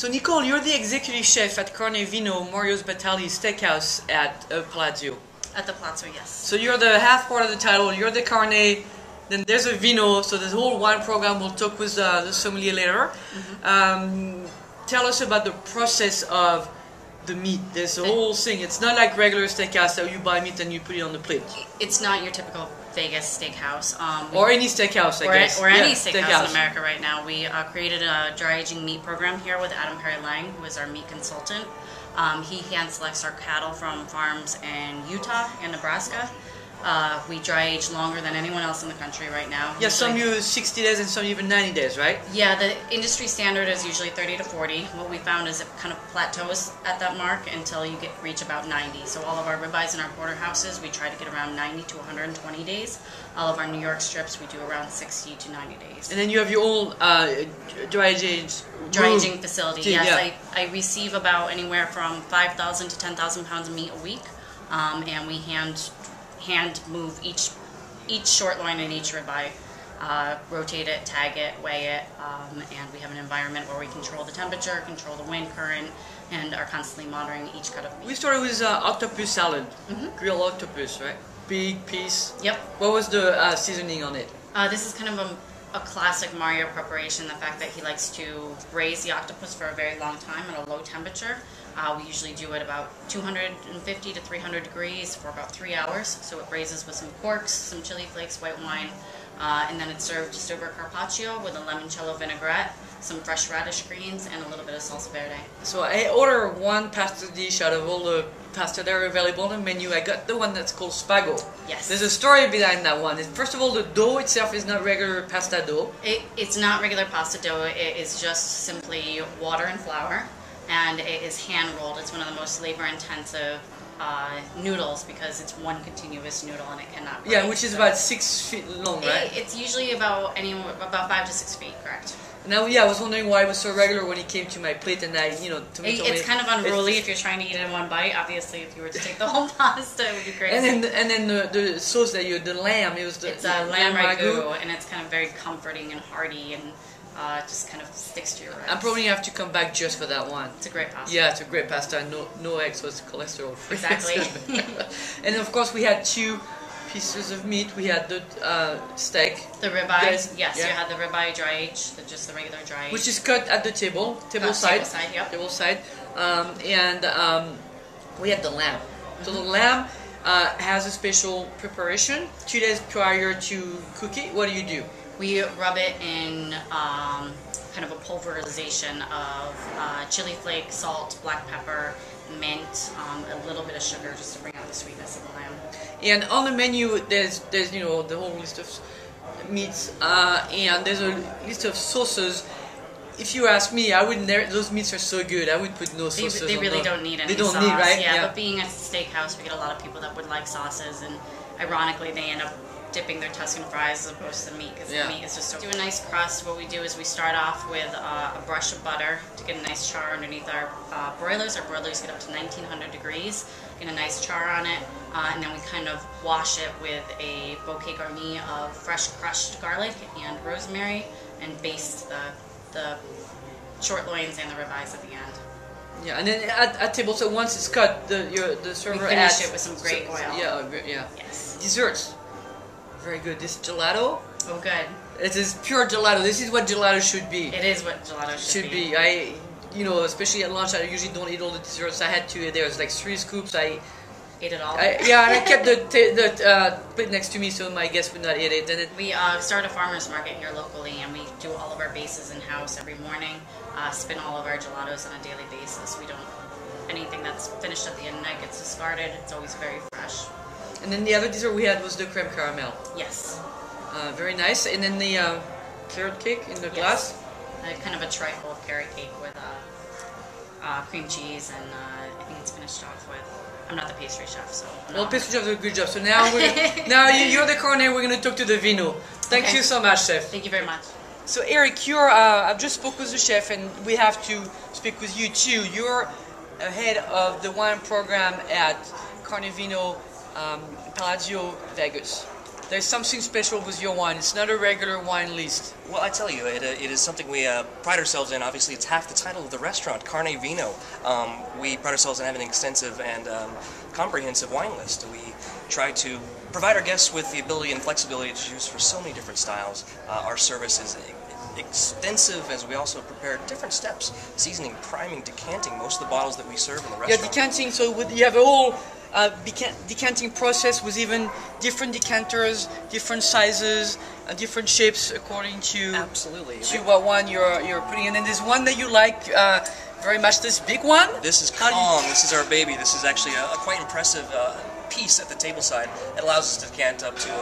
So Nicole, you're the executive chef at Carnevino, Mario Batali Steakhouse at Palazzo. At the Palazzo, yes. So you're the half part of the title, you're the Carne, then there's a Vino, so this whole wine program, we'll talk with the sommelier later. Tell us about the process of the meat. There's a whole thing. It's not like regular steakhouse that you buy meat and you put it on the plate. It's not your typical Vegas steakhouse. Or any steakhouse, I guess. Or any steakhouse in America right now. We created a dry aging meat program here with Adam Perry-Lang, who is our meat consultant. He hand selects our cattle from farms in Utah and Nebraska. We dry age longer than anyone else in the country right now. Yeah, some use 60 days and some even 90 days, right? Yeah, the industry standard is usually 30 to 40. What we found is it kind of plateaus at that mark until you reach about 90. So all of our ribeyes and our porterhouses, we try to get around 90 to 120 days. All of our New York strips, we do around 60 to 90 days. And then you have your own dry aging facility. Yes, yeah. I receive about anywhere from 5,000 to 10,000 pounds of meat a week, and we hand move each short loin and each ribeye, rotate it, tag it, weigh it, and we have an environment where we control the temperature, control the wind current, and are constantly monitoring each cut of meat. We started with octopus salad, grilled octopus, right? Big piece. Yep. What was the seasoning on it? This is kind of a classic Mario preparation, the fact that he likes to braise the octopus for a very long time at a low temperature. We usually do it about 250 to 300 degrees for about 3 hours. So it braises with some porks, some chili flakes, white wine, and then it's served just over carpaccio with a limoncello vinaigrette, some fresh radish greens, and a little bit of salsa verde. So I order one pasta dish out of all the pasta that are available on the menu. I got the one that's called spago. Yes. There's a story behind that one. First of all, the dough itself is not regular pasta dough. It's not regular pasta dough. It is just simply water and flour. And it is hand rolled. It's one of the most labor-intensive noodles because it's one continuous noodle and it cannot break. Yeah, which is about 6 feet long, right? It's usually about 5 to 6 feet, correct? Now, yeah, I was wondering why it was so regular when it came to my plate, and it's kind of unruly if you're trying to eat it in one bite. Obviously, if you were to take the whole pasta, it would be crazy. And then the sauce that the lamb, it's a lamb ragu, and it's kind of very comforting and hearty and. Just kind of sticks to your ribs. I'm probably gonna have to come back just for that one. It's a great pasta. Yeah, it's a great pasta. No eggs, so it's cholesterol free. Exactly. And of course, we had 2 pieces of meat. We had the steak. The ribeye. Yes, yeah. You had the ribeye dry age, just the regular dry age. Which is cut at the table side. Yep. Table side. And we had the lamb. So the lamb has a special preparation. 2 days prior to cook it, what do? We rub it in kind of a pulverization of chili flake, salt, black pepper, mint, a little bit of sugar just to bring out the sweetness of the lamb. And on the menu, there's the whole list of meats, and there's a list of sauces. If you ask me, I wouldn't. Those meats are so good. I would put no sauces. They really don't need any. They don't sauce. need, right? Yeah, but being a steakhouse, we get a lot of people that would like sauces, and ironically, they end up dipping their Tuscan fries as opposed to the meat, because the meat is just so... Do a nice crust. What we do is we start off with a brush of butter to get a nice char underneath our broilers. Our broilers get up to 1900 degrees, get a nice char on it, and then we kind of wash it with a bouquet garni of fresh crushed garlic and rosemary, and baste the short loins and the ribeyes at the end. Yeah, and then at table, so once it's cut, the server adds... We finish it with some great oil. Yeah. Yes. Desserts. Very good. This gelato. Oh, good. It is pure gelato. This is what gelato should be. It is what gelato should be. Especially at lunch, I usually don't eat all the desserts. I had to. There was like 3 scoops. I ate it all. And I kept the plate next to me so my guests would not eat it. Then we start a farmer's market here locally, and we do all of our bases in house every morning. Spin all of our gelatos on a daily basis. We don't anything that's finished at the end of the night gets discarded. It's always very fresh. And then the other dessert we had was the creme caramel. Yes. Very nice. And then the carrot cake in the glass. Kind of a trifle of carrot cake with cream cheese, and I think it's finished off with... I'm not the pastry chef, so... Well, pastry chef does a good job. So now you're the Carne, we're going to talk to the Vino. Thank you so much, chef. Thank you very much. So Eric, I've just spoke with the chef, and we have to speak with you too. You're head of the wine program at Carnevino Palazzo Vegas. there's something special with your wine. It's not a regular wine list. Well, I tell you, it is something we pride ourselves in. Obviously, it's half the title of the restaurant, Carnevino. We pride ourselves in having an extensive and comprehensive wine list. We try to provide our guests with the ability and flexibility to choose for so many different styles. Our service is extensive, as we also prepare different steps: seasoning, priming, decanting. Most of the bottles that we serve in the restaurant. Yeah, decanting. So you have a whole decanting process with even different decanters, different sizes, different shapes according to what wine you're putting in. And there's one that you like very much. This big one. This is Calm. This is our baby. This is actually a quite impressive piece at the table side. It allows us to decant up to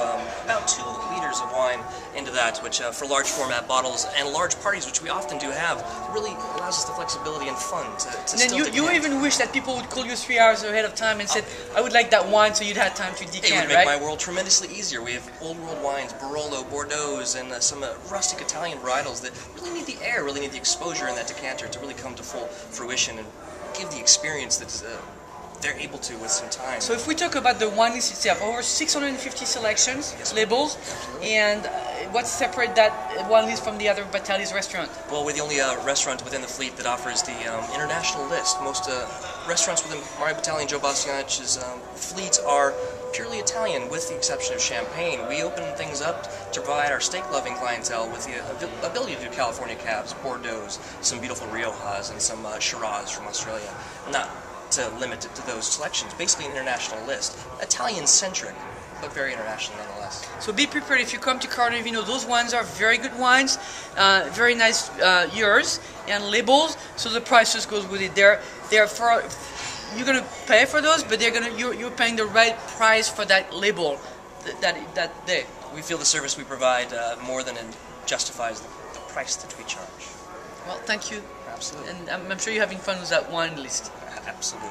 about 2 liters of wine into that, which for large format bottles and large parties, which we often do have, really allows us the flexibility and fun to and still then you even wish that people would call you 3 hours ahead of time and said, I would like that wine, so you'd have time to decant, right? It would make my world tremendously easier. We have old world wines, Barolo, Bordeaux, and some rustic Italian varietals that really need the air, really need the exposure in that decanter to really come to full fruition and give the experience that's they're able to with some time. So if we talk about the wine list itself, over 650 selections, yes, labels, and what separates that wine list from the other Batali's restaurant? Well, we're the only restaurant within the fleet that offers the international list. Most restaurants within Mario Batali and Joe Bastianich's fleets are purely Italian, with the exception of Champagne. We open things up to provide our steak-loving clientele with the ability to do California Cabs, Bordeaux, some beautiful Riojas, and some Shiraz from Australia. Not to limit it to those selections. Basically an international list. Italian-centric, but very international nonetheless. So be prepared if you come to Carnevino. Those wines are very good wines, very nice years and labels. So the prices goes with it. They're for you're gonna pay for those, but you're paying the right price for that label that day. We feel the service we provide more than justifies the price that we charge. Well, thank you. Absolutely. And I'm sure you're having fun with that wine list. Absolutely.